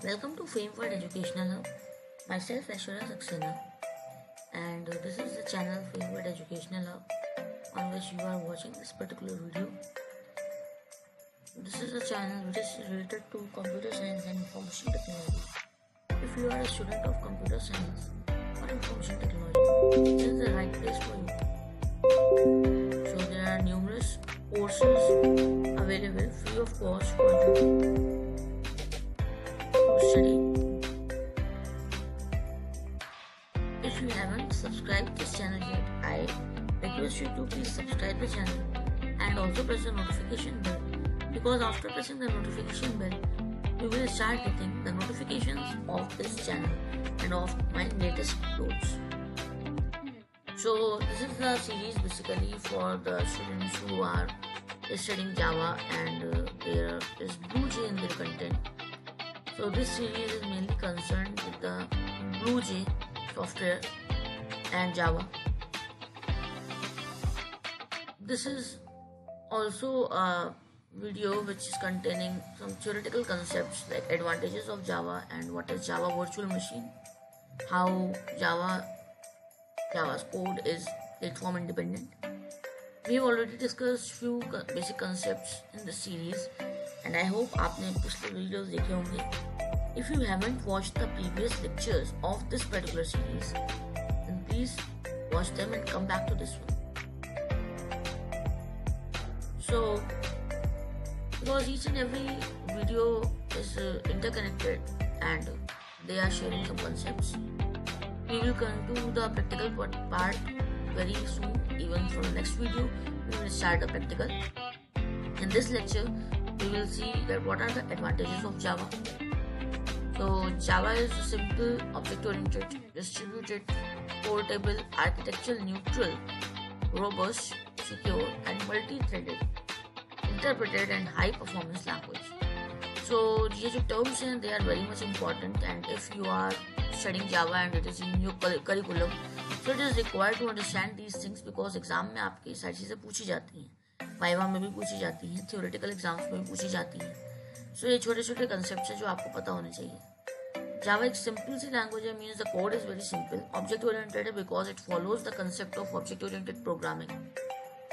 Welcome to Framework Educational Hub. Myself Aishwarya Saxena, and this is the channel Framework Educational Hub on which you are watching this particular video. This is a channel which is related to computer science and information technology. If you are a student of computer science or information technology, this is the right place for you. So there are numerous courses available free of cost for you to study. If you haven't subscribed this channel yet, I request you to please subscribe the channel and also press the notification bell, because after pressing the notification bell, you will start getting the notifications of this channel and of my latest uploads. So this is the series basically for the students who are studying Java and there is Bluej in their content. So this series is mainly concerned with the Bluej Software and Java. This is also a video which is containing some theoretical concepts like advantages of Java and what is Java virtual machine, how Java's code is platform independent. We have already discussed few basic concepts in this series and I hope आपने पिछले videos देखे होंगे. If you haven't watched the previous lectures of this particular series, then please watch them and come back to this one. So, because each and every video is interconnected and they are sharing some concepts, we will come to the practical part very soon. Even from the next video, we will start the practical. In this lecture, we will see that what are the advantages of Java. So Java is a simple, object-oriented, distributed, portable, architectural neutral, robust, secure and multi-threaded, interpreted and high-performance language. So ये जो terms हैं, they are very much important, and if you are studying Java and it is in your curriculum, so it is required to understand these things because exam में आपकी सारी चीज़ें पूछी जाती हैं, वाइवा में भी पूछी जाती हैं, theoretical exams में भी पूछी जाती हैं. So ये छोटे छोटे concepts हैं जो आपको पता होने चाहिए. Java एक simple सी language है, means the code is very simple. Object oriented है because it follows the concept of object oriented programming.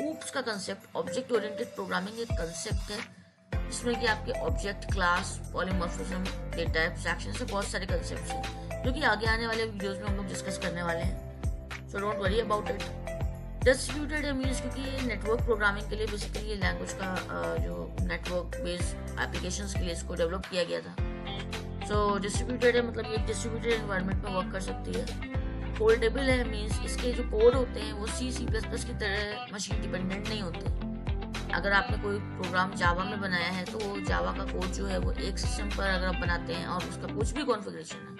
OOPS का concept, object oriented programming एक concept है जिसमें कि आपके object, class, polymorphism, data abstraction से बहुत सारे concepts हैं जो कि आगे आने वाले videos में हम लोग discuss करने वाले हैं. So don't worry about it. Distributed है मीन्स क्योंकि ये नेटवर्क प्रोग्रामिंग के लिए बेसिकली ये लैंग्वेज का जो नेटवर्क बेस्ड एप्लीकेशंस के लिए इसको डेवलप किया गया था. सो डिस्ट्रीब्यूटेड है मतलब ये डिस्ट्रीब्यूटेड एनवायरनमेंट में वर्क कर सकती है. पोर्टेबल है मीन्स इसके जो कोड होते हैं वो C++ की तरह मशीन डिपेंडेंट नहीं होते. अगर आपने कोई प्रोग्राम जावा में बनाया है तो वो जावा का कोड जो है वो एक सिस्टम पर अगर आप बनाते हैं और उसका कुछ भी कॉन्फ़िगरेशन है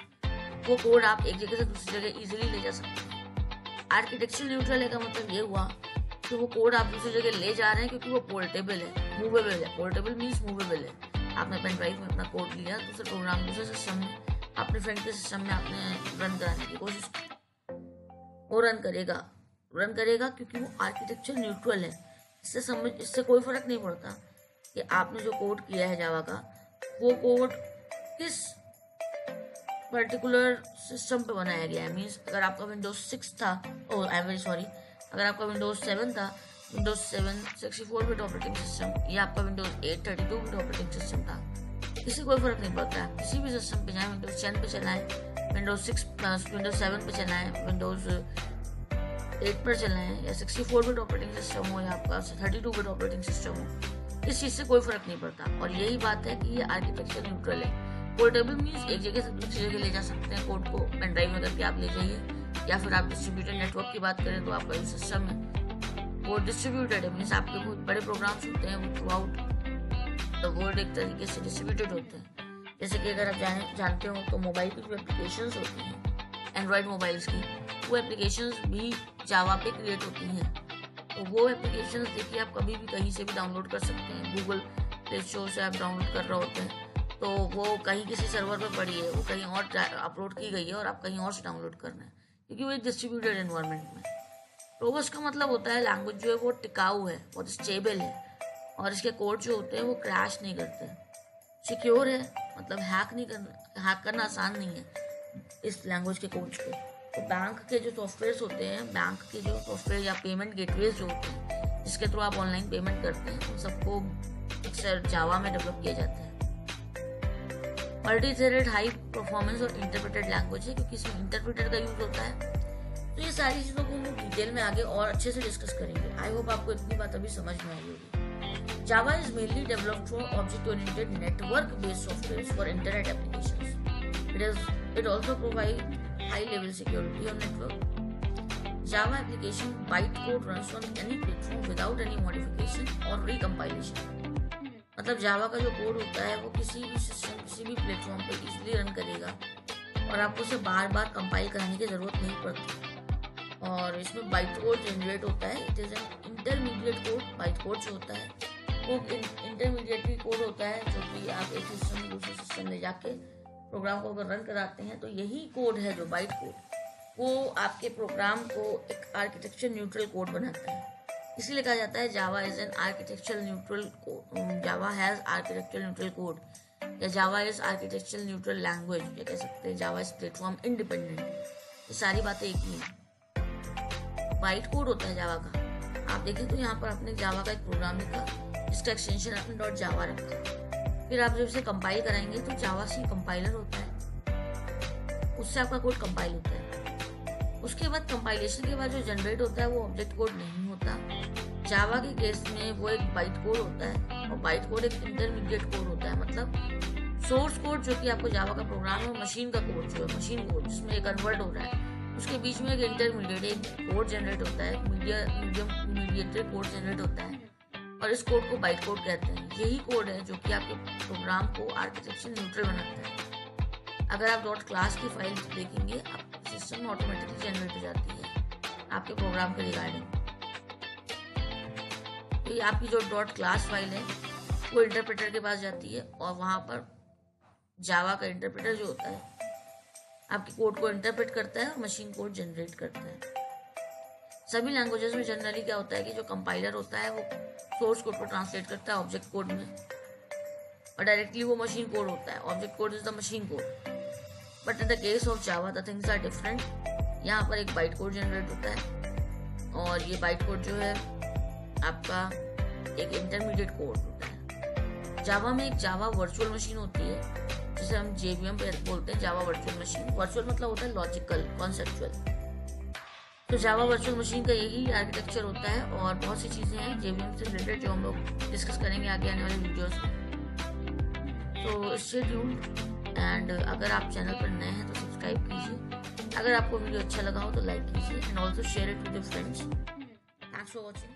वो कोड आप एक जगह से दूसरी जगह इजीली ले जा सकते हैं. आर्किटेक्चर न्यूट्रल है का मतलब ये हुआ कि वो कोड आप दूसरी जगह ले जा रहे हैं क्योंकि वो पोर्टेबल है, मूवेबल है. पोर्टेबल मीन्स मूवेबल है. आपने पेन ड्राइव में अपना कोड लिया, दूसरे प्रोग्राम दूसरे सिस्टम में अपने फ्रेंड के सिस्टम में आपने रन कराने की कोशिश की, वो रन करेगा क्योंकि वो आर्किटेक्चर न्यूट्रल है. इससे कोई फर्क नहीं पड़ता कि आपने जो कोड किया है जावा का वो कोड किस पर्टिकुलर सिस्टम पे बनाया गया है. मीन्स अगर आपका विंडोज 6 था, आई एम वेरी सॉरी, अगर आपका विंडोज 7 था, विंडोज 7 64 बिट ऑपरेटिंग सिस्टम या आपका विंडोज 8 32 बिट ऑपरेटिंग सिस्टम था, इससे कोई फर्क नहीं पड़ता है. किसी भी सिस्टम पे जाए, विंडोज 10 पे चलाएं, विंडोज 7 पे चलाएं, विंडोज 8 पर चलाएं या 64 बिट ऑपरेटिंग सिस्टम हो या आपका 32 बिट ऑपरेटिंग सिस्टम हो, इस चीज़ से कोई फर्क नहीं पड़ता. और यही बात है कि ये आर्किटेक्चर न्यूट्रल है. पोर्टेबल मीन्स एक जगह से दूसरी जगह ले जा सकते हैं कोड को, पेन ड्राइव में करके आप ले जाइए, या फिर आप डिस्ट्रीब्यूटेड नेटवर्क की बात करें तो आपका जो सिस्टम है वो डिस्ट्रीब्यूटेड है. मीन्स आपके बहुत बड़े प्रोग्राम्स होते हैं वो थ्रू आउट द वर्ल्ड एक तरीके से डिस्ट्रीब्यूटेड होते हैं. जैसे कि अगर आप जानते हो तो मोबाइल की जो एप्लीकेशंस होती हैं एंड्रॉयड मोबाइल्स की, वो एप्लीकेशंस भी जावा पे क्रिएट होती हैं. तो वो एप्लीकेशंस देखिए आप कभी भी कहीं से भी डाउनलोड कर सकते हैं. गूगल प्ले स्टोर से आप डाउनलोड कर रहे होते हैं तो वो कहीं किसी सर्वर पे पड़ी है, वो कहीं और अपलोड की गई है और आप कहीं और से डाउनलोड कर रहे हैं क्योंकि वो एक डिस्ट्रीब्यूटेड एनवायरनमेंट में. रोबस्ट का मतलब होता है लैंग्वेज जो है वो टिकाऊ है, बहुत स्टेबल है और इसके कोड जो होते हैं वो क्रैश नहीं करते. सिक्योर है मतलब हैक नहीं करना, हैक करना आसान नहीं है इस लैंग्वेज के कोड्स को। तो बैंक के जो सॉफ्टवेयर होते हैं, बैंक के जो सॉफ्टवेयर या पेमेंट गेटवेज जो होते हैं जिसके थ्रू आप ऑनलाइन पेमेंट करते हैं, उन सबको अक्सर जावा में डेवलप किया जाता है। मल्टी थ्रेडेड हाई परफॉर्मेंस और इंटरप्रेटेड लैंग्वेज है क्योंकि इसमें इंटरप्रेटर का यूज होता है। तो ये सारी चीज़ों को हम डिटेल में आगे और अच्छे से डिस्कस करेंगे। आई होप आपको इतनी बात अभी समझ में आई होगी। Java is mainly developed for object oriented network based software for internet applications. It also provide high level security on network. Java application bytecode runs on any platform without any modification or recompilation. मतलब जावा का जो code होता है वो किसी भी system, किसी भी प्लेटफॉर्म पे इजीली रन करेगा और आपको उसे बार बार कंपाइल कराने की जरूरत नहीं पड़ती। और इसमें बाइट कोड जनरेट होता है। It is an intermediate code. Byte code जो होता है वो इंटरमीडिएटरी कोड होता है जो कि आप एक सिस्टम से दूसरे सिस्टम में जाके प्रोग्राम को अगर रन कराते हैं तो यही कोड है जो बाइट कोड, वो आपके प्रोग्राम को एक आर्किटेक्चर न्यूट्रल कोड बनाता है। इसलिए कहा जाता है Java is an architecture neutral code. Java has architecture neutral code या Java is architecture neutral language या कह सकते हैं जावा इज प्लेटफॉर्म इंडिपेंडेंट। ये सारी बातें एक ही हैं। बाइट कोड होता है जावा का। आप देखिए तो यहाँ पर आपने जावा का एक प्रोग्राम लिखा जिसका एक्सटेंशन आपने डॉट जावा रखा। फिर आप जब इसे कंपाइल कराएंगे तो जावा सी कंपाइलर होता है, उससे आपका कोड कंपाइल होता है। उसके बाद कंपाइलेशन के बाद जो जनरेट होता है वो ऑब्जेक्ट कोड नहीं होता। जावा के केस में वो एक बाइट कोड होता है और बाइट कोड एक इंटरमीडिएट कोड होता है। मतलब सोर्स कोड जो कि आपको जावा का प्रोग्राम है, मशीन का कोड जो है, मशीन कोड जिसमें कन्वर्ट हो रहा है, उसके बीच में एक इंटरमीडिएट एक कोड जनरेट होता है, मीडिएटेड कोड जनरेट होता है और इस कोड को बाइट कोड कहते हैं। यही कोड है जो कि आपके प्रोग्राम को आर्किटेक्चर न्यूट्रल बनाता है। अगर आप डॉट क्लास की फाइल देखेंगे, आपके सिस्टम में ऑटोमेटिकली जनरेट हो जाती है आपके प्रोग्राम के रिगार्डिंग। तो आपकी जो डॉट क्लास फाइल है वो इंटरप्रेटर के पास जाती है और वहाँ पर जावा का इंटरप्रेटर जो होता है आपके कोड को इंटरप्रेट करता है और मशीन कोड जनरेट करता है। सभी लैंग्वेजेस में जनरली क्या होता है कि जो कंपाइलर होता है वो सोर्स कोड को ट्रांसलेट करता है ऑब्जेक्ट कोड में और डायरेक्टली वो मशीन कोड होता है। Object code is the machine code. But in the case of Java the things are different. यहाँ पर एक बाइट कोड जनरेट होता है और ये बाइट कोड जो है आपका एक इंटरमीडिएट कोड होता है। जावा में एक जावा वर्चुअल मशीन होती है जिसे हम JVM पे बोलते हैं, जावा वर्चुअल मशीन। वर्चुअल मतलब होता है लॉजिकल, कॉन्सेप्चुअल। तो जावा वर्चुअल मशीन का यही आर्किटेक्चर होता है और बहुत सी चीज़ें हैं JVM से रिलेटेड जो हम लोग डिस्कस करेंगे आगे आने वाले वीडियोस में। तो स्टे ट्यून्ड एंड अगर आप चैनल पर नए हैं तो सब्सक्राइब कीजिए। अगर आपको वीडियो अच्छा लगा हो तो लाइक कीजिए and also share it with your friends. Thanks for watching.